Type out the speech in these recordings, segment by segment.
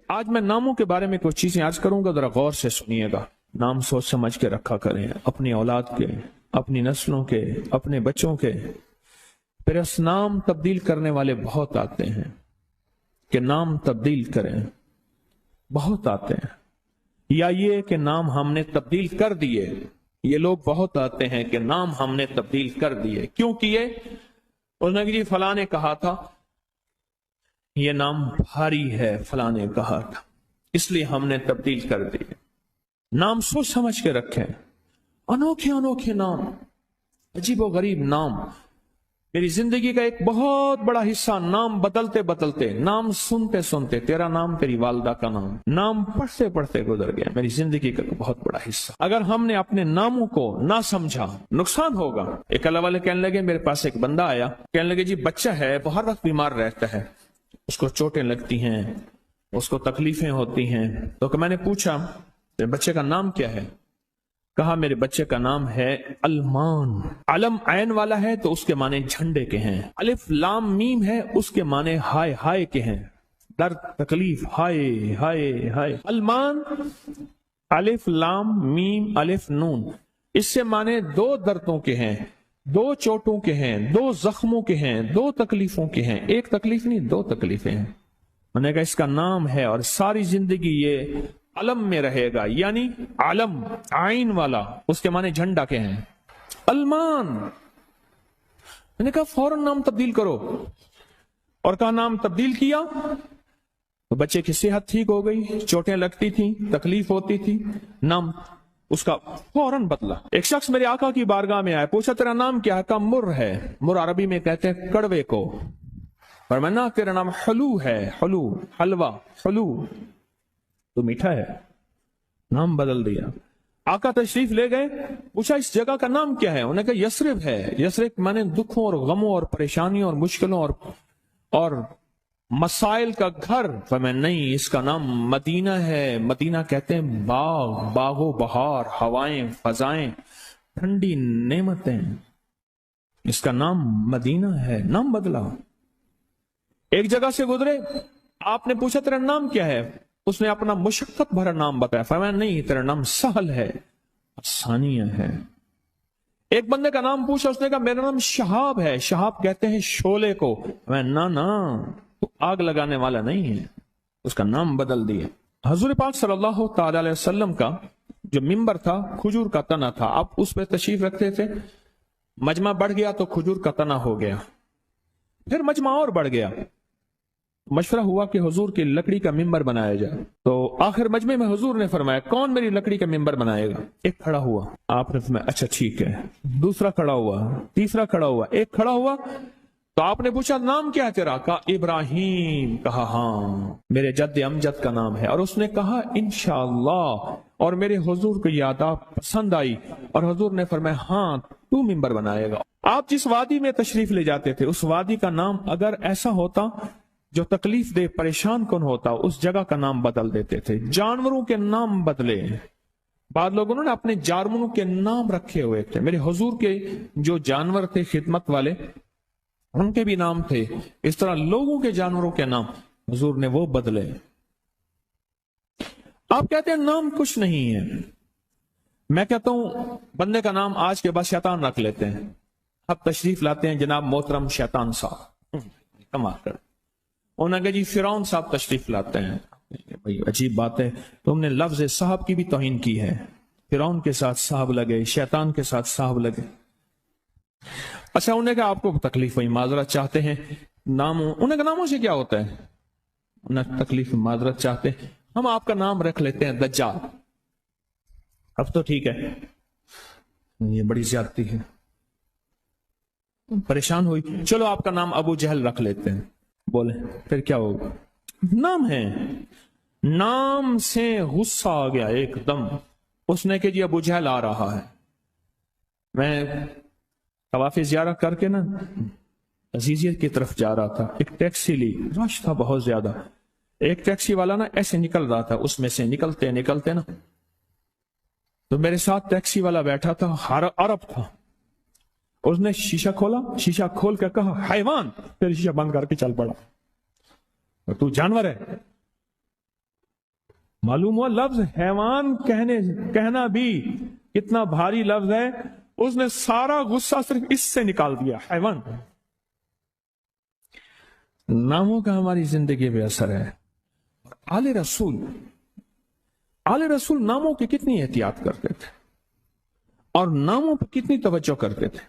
آج میں ناموں کے بارے میں کچھ چیزیں آج کروں گا، ذرا غور سے سنیے گا۔ نام سوچ سمجھ کے رکھا کریں، اپنی اولاد کے، اپنی نسلوں کے، اپنے بچوں کے۔ پھر اس نام تبدیل کرنے والے بہت آتے ہیں کہ نام تبدیل کریں، بہت آتے ہیں۔ یا یہ کہ نام ہم نے تبدیل کر دیے، یہ لوگ بہت آتے ہیں کہ نام ہم نے تبدیل کر دیے۔ کیوں کیے؟ اس نے کہ جی فلاں نے کہا تھا یہ نام بھاری ہے، فلاں نے کہا تھا، اس لیے ہم نے تبدیل کر دیے۔ نام سوچ سمجھ کے رکھیں، انوکھے انوکھے نام، عجیب و غریب نام۔ میری زندگی کا ایک بہت بڑا حصہ نام بدلتے بدلتے، نام سنتے سنتے، تیرا نام تیری والدہ کا نام پڑھتے پڑھتے گزر گیا۔ میری زندگی کا بہت بڑا حصہ اگر ہم نے اپنے ناموں کو نہ سمجھا، نقصان ہوگا۔ ایک اللہ والے کہنے لگے، میرے پاس ایک بندہ آیا، کہنے لگے جی بچہ ہے، وہ ہر وقت بیمار رہتا ہے، اس کو چوٹیں لگتی ہیں، اس کو تکلیفیں ہوتی ہیں۔ تو میں نے پوچھا بچے کا نام کیا ہے؟ کہا میرے بچے کا نام ہے المان۔ علم عین والا ہے تو اس کے معنی جھنڈے کے ہیں، الف لام میم ہے اس کے معنی ہائے ہائے کے ہیں، درد تکلیف، ہائے ہائے ہائے۔ المان الف لام میم الف نون، اس سے معنی دو دردوں کے ہیں، دو چوٹوں کے ہیں، دو زخموں کے ہیں، دو تکلیفوں کے ہیں۔ ایک تکلیف نہیں، دو تکلیفیں ہیں۔ میں نے کہا اس کا نام ہے اور ساری زندگی یہ علم میں رہے گا، یعنی علم عین والا، اس کے معنی جھنڈا کے ہیں، المان۔ میں نے کہا فوراً نام تبدیل کرو، اور کہا نام تبدیل کیا تو بچے کی صحت ٹھیک ہو گئی، چوٹیں لگتی تھیں، تکلیف ہوتی تھی، نام اس کا فوراً بدلا۔ ایک شخص میرے آقا کی بارگاہ میں آیا، پوچھا تیرا نام کیا ہے؟ کہا مر ہے۔ مر عربی میں کہتے ہیں کڑوے کو۔ فرمایا تیرا نام حلو ہے، حلو، حلوہ، حلو تو میٹھا ہے۔ نام بدل دیا۔ آقا تشریف لے گئے، پوچھا اس جگہ کا نام کیا ہے؟ انہوں نے کہا یثرب ہے۔ یثرب مانے دکھوں اور غموں اور پریشانیوں اور مشکلوں اور مسائل کا گھر۔ فرمایا نہیں، اس کا نام مدینہ ہے۔ مدینہ کہتے ہیں باغ، باغ و بہار، ہوائیں، فضائیں، ٹھنڈی نعمتیں، اس کا نام مدینہ ہے۔ نام بدلا۔ ایک جگہ سے گزرے، آپ نے پوچھا تیرا نام کیا ہے؟ اس نے اپنا مشقت بھرا نام بتایا۔ فرمایا نہیں، تیرا نام سہل ہے، آسانیہ ہے۔ ایک بندے کا نام پوچھا، اس نے کہا میرا نام شہاب ہے۔ شہاب کہتے ہیں شعلے کو۔ فرمایا نا تو آگ لگانے والا نہیں ہے، اس کا نام بدل دیا۔ حضور پاک صلی اللہ تعالی علیہ وسلم کا جو ممبر تھا کھجور کا تنا تھا، آپ اس پہ تشریف رکھتے تھے، مجمع بڑھ گیا تو کھجور کا تنا ہو گیا، پھر مجمع اور بڑھ گیا، مشورہ ہوا کہ حضور کی لکڑی کا ممبر بنایا جائے۔ تو آخر مجمع میں حضور نے فرمایا کون میری لکڑی کا ممبر بنائے گا؟ ایک کھڑا ہوا، آپ نے فرمایا اچھا ٹھیک ہے۔ دوسرا کھڑا ہوا، تیسرا کھڑا ہوا، ایک کھڑا ہوا تو آپ نے پوچھا نام کیا ہے تیرا؟ کہا ابراہیم۔ کہا ہاں میرے جد امجد کا نام ہے۔ اور اس نے کہا انشاءاللہ، اور میرے حضور کو یاد پسند آئی اور حضور نے فرمایا ہاں تو ممبر بنائے گا۔ آپ جس وادی میں تشریف لے جاتے تھے اس وادی کا نام اگر ایسا ہوتا جو تکلیف دے، پریشان کن ہوتا، اس جگہ کا نام بدل دیتے تھے۔ جانوروں کے نام بدلے، بعض لوگوں نے اپنے جانوروں کے نام رکھے ہوئے تھے۔ میرے حضور کے جو جانور تھے خدمت والے، ان کے بھی نام تھے۔ اس طرح لوگوں کے جانوروں کے نام حضور نے وہ بدلے۔ آپ کہتے ہیں نام کچھ نہیں ہے، میں کہتا ہوں بندے کا نام آج کے بعد شیطان رکھ لیتے ہیں۔ اب تشریف لاتے ہیں جناب محترم شیطان صاحب، کمال کر۔ انہوں نے کہا جی فرعون صاحب تشریف لاتے ہیں۔ بھئی عجیب بات ہے، تم نے لفظ صاحب کی بھی توہین کی ہے۔ فرعون کے ساتھ صاحب لگے، شیطان کے ساتھ صاحب لگے۔ اچھا انہوں نے کہا آپ کو تکلیف ہوئی، معذرت چاہتے ہیں، ناموں، انہوں نے کہا ناموں سے کیا ہوتا ہے؟ انہیں تکلیف معذرت چاہتے ہیں، ہم آپ کا نام رکھ لیتے ہیں دجال۔ اب تو ٹھیک ہے، یہ بڑی زیادتی ہے، پریشان ہوئی، چلو آپ کا نام ابو جہل رکھ لیتے ہیں۔ بولے پھر کیا ہوگا؟ نام ہے، نام سے غصہ آ گیا ایک دم۔ اس نے کہ جی ابو جہل آ رہا ہے۔ میں طواف زیارت کر کے نا عزیزیت کی طرف جا رہا تھا، ایک ٹیکسی لی، رش تھا بہت زیادہ، ایک ٹیکسی والا نا ایسے نکل رہا تھا، اس میں سے نکلتے نکلتے نا تو میرے ساتھ ٹیکسی والا بیٹھا تھا، عرب تھا، اس نے شیشہ کھولا، شیشہ کھول کر کہا حیوان، پھر شیشہ بند کر کے چل پڑا، تو جانور ہے۔ معلوم ہوا لفظ حیوان کہنا بھی کتنا بھاری لفظ ہے. اس نے سارا غصہ صرف اس سے نکال دیا. حیوان. ناموں کا ہماری زندگی پہ اثر ہے. آل رسول ناموں کی کتنی احتیاط کرتے تھے اور ناموں پہ کتنی توجہ کرتے تھے.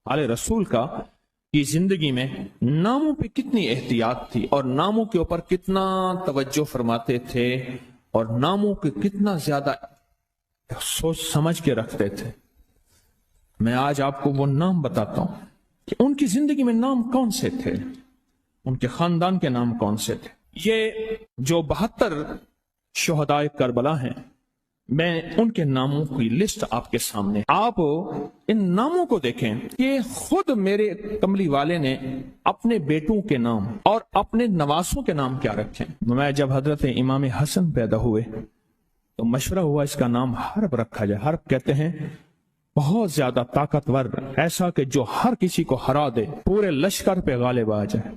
آل رسول کی زندگی میں ناموں پہ کتنی احتیاط تھی اور ناموں کے اوپر کتنا توجہ فرماتے تھے اور ناموں کے کتنا زیادہ سوچ سمجھ کے رکھتے تھے. میں آج آپ کو وہ نام بتاتا ہوں کہ ان کی زندگی میں نام کون سے تھے, ان کے خاندان کے نام کون سے تھے. یہ جو 72 شہدائے کربلا ہیں, میں ان کے ناموں کی لسٹ آپ کے سامنے. آپ ان ناموں کو دیکھیں کہ خود میرے کملی والے نے اپنے بیٹوں کے نام اور اپنے نواسوں کے نام کیا رکھے. میں جب حضرت امام حسن پیدا ہوئے تو مشورہ ہوا اس کا نام حرب رکھا جائے. حرب کہتے ہیں بہت زیادہ طاقتور, ایسا کہ جو ہر کسی کو ہرا دے, پورے لشکر پہ غالب آ جائے.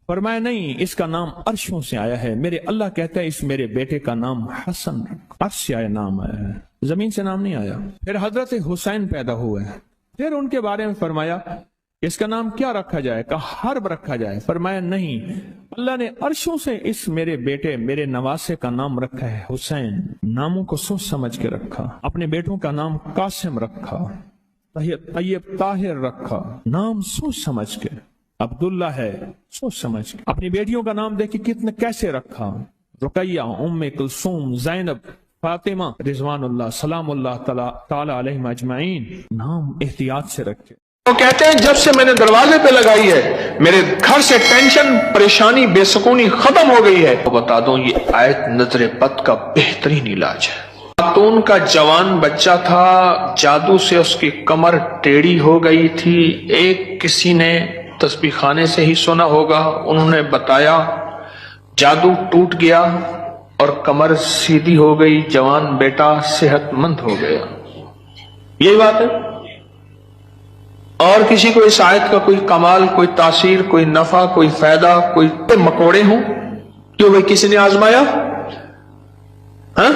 فرمایا نہیں, اس کا نام عرشوں سے آیا ہے. میرے اللہ کہتا ہے اس میرے بیٹے کا نام حسن, عرش سے آیا نام آیا ہے, زمین سے نام نہیں آیا. پھر حضرت حسین پیدا ہوئے, پھر ان کے بارے میں فرمایا اس کا نام کیا رکھا جائے, کہا حرب رکھا جائے. فرمایا نہیں, اللہ نے عرشوں سے اس میرے بیٹے میرے نواسے کا نام رکھا ہے حسین. ناموں کو سوچ سمجھ کے رکھا. اپنے بیٹوں کا نام قاسم رکھا, طیب طاہر رکھا, نام سوچ سمجھ کے. عبداللہ ہے, سوچ سمجھ کے. اپنی بیٹیوں کا نام دیکھیں کتنے کیسے رکھا, رقیہ, ام کلثوم, زینب, فاطمہ, رضوان اللہ سلام اللہ تعالی علیہم اجمعین. نام احتیاط سے رکھے. وہ کہتے ہیں جب سے میں نے دروازے پہ لگائی ہے میرے گھر سے ٹینشن, پریشانی, بے سکونی ختم ہو گئی ہے. بتا دوں یہ آیت نظر بد کا بہترین علاج ہے. خاتون کا جوان بچہ تھا, جادو سے اس کی کمر ٹیڑھی ہو گئی تھی. ایک کسی نے تسبیح خانے سے ہی سنا ہوگا, انہوں نے بتایا, جادو ٹوٹ گیا اور کمر سیدھی ہو گئی, جوان بیٹا صحت مند ہو گیا. یہی بات ہے. اور کسی کو اس آیت کا کوئی کمال, کوئی تاثیر, کوئی نفع, کوئی فائدہ, کوئی مکوڑے ہوں, کیوں بھائی کسی نے آزمایا؟ ہاں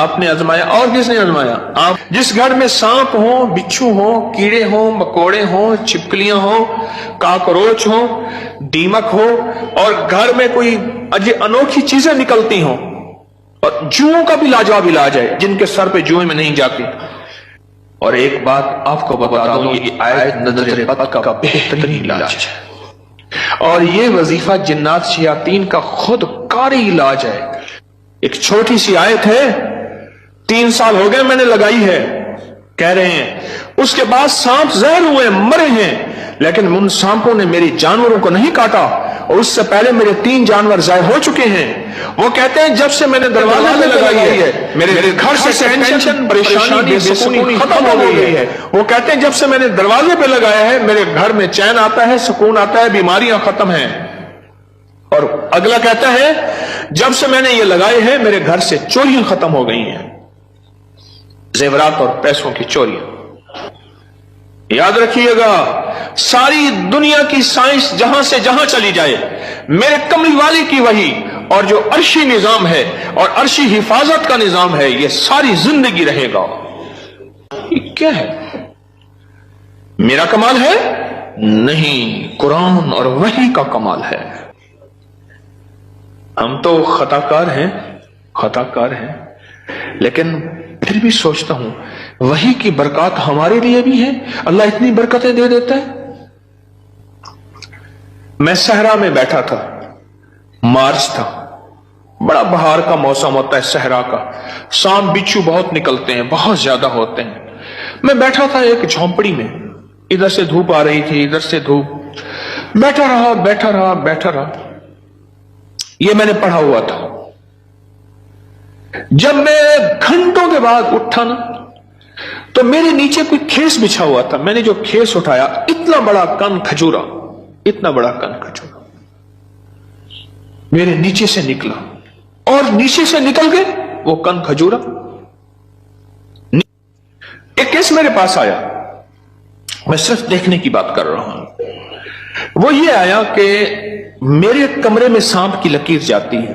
آپ نے آزمایا, اور کس نے آزمایا؟ آپ. جس گھر میں سانپ ہوں, بچھو ہوں, کیڑے ہوں, مکوڑے ہوں, چھپکلیاں ہوں, کاکروچ ہوں, دیمک ہو, اور گھر میں کوئی انوکھی چیزیں نکلتی ہوں, اور جوؤں کا بھی لاجواب علاج ہے جن کے سر پہ جوئیں میں نہیں جاتی. اور ایک بات آپ کو بتا دوں, یہ آیت نظر بد کا بہترین علاج ہے, اور یہ وظیفہ جنات شیاطین کا خود کاری علاج ہے. ایک چھوٹی سی آیت ہے, 3 سال ہو گئے میں نے لگائی ہے, کہہ رہے ہیں. اس کے بعد سانپ زہر ہوئے, مرے ہیں, لیکن ان سانپوں نے میری جانوروں کو نہیں کاٹا, اور اس سے پہلے میرے 3 جانور ضائع ہو چکے ہیں. وہ کہتے ہیں جب سے میں نے دروازے پہ لگائی ہے میرے گھر سے ٹینشن, پریشانی, بے سکونی ختم ہو گئی ہے. وہ کہتے ہیں جب سے میں نے دروازے پہ لگایا ہے میرے گھر میں چین آتا ہے, سکون آتا ہے, بیماریاں ختم ہیں. اور اگلا کہتا ہے جب سے میں نے یہ لگائے ہیں میرے گھر سے چوریاں ختم ہو گئی ہیں, زیورات اور پیسوں کی چوریاں. یاد رکھیے گا, ساری دنیا کی سائنس جہاں سے جہاں چلی جائے, میرے کملی والی کی وحی اور جو عرشی نظام ہے اور عرشی حفاظت کا نظام ہے, یہ ساری زندگی رہے گا. یہ کیا ہے؟ میرا کمال ہے؟ نہیں, قرآن اور وحی کا کمال ہے. ہم تو خطا کار ہیں, لیکن پھر بھی سوچتا ہوں وحی کی برکات ہمارے لیے بھی ہے. اللہ اتنی برکتیں دے دیتا ہے. میں صحرا میں بیٹھا تھا, مارچ تھا, بڑا بہار کا موسم ہوتا ہے صحرا کا, سانپ بچھو بہت نکلتے ہیں, بہت زیادہ ہوتے ہیں. میں بیٹھا تھا ایک جھونپڑی میں, ادھر سے دھوپ آ رہی تھی, ادھر سے دھوپ, بیٹھا رہا. یہ میں نے پڑھا ہوا تھا. جب میں گھنٹوں کے بعد اٹھا نا, تو میرے نیچے کوئی کھیس بچھا ہوا تھا. میں نے جو کھیس اٹھایا, اتنا بڑا کن کھجورا میرے نیچے سے نکلا, اور نیچے سے نکل کے وہ کن کھجورا ایک کیس میرے پاس آیا. میں صرف دیکھنے کی بات کر رہا ہوں. وہ یہ آیا کہ میرے کمرے میں سانپ کی لکیر جاتی ہے,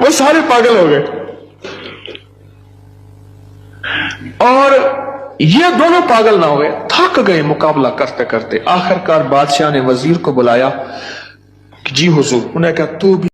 وہ سارے پاگل ہو گئے. اور یہ دونوں پاگل نہ ہوئے, تھک گئے مقابلہ کرتے کرتے. آخر کار بادشاہ نے وزیر کو بلایا کہ جی حضور, انہیں کہا تو بھی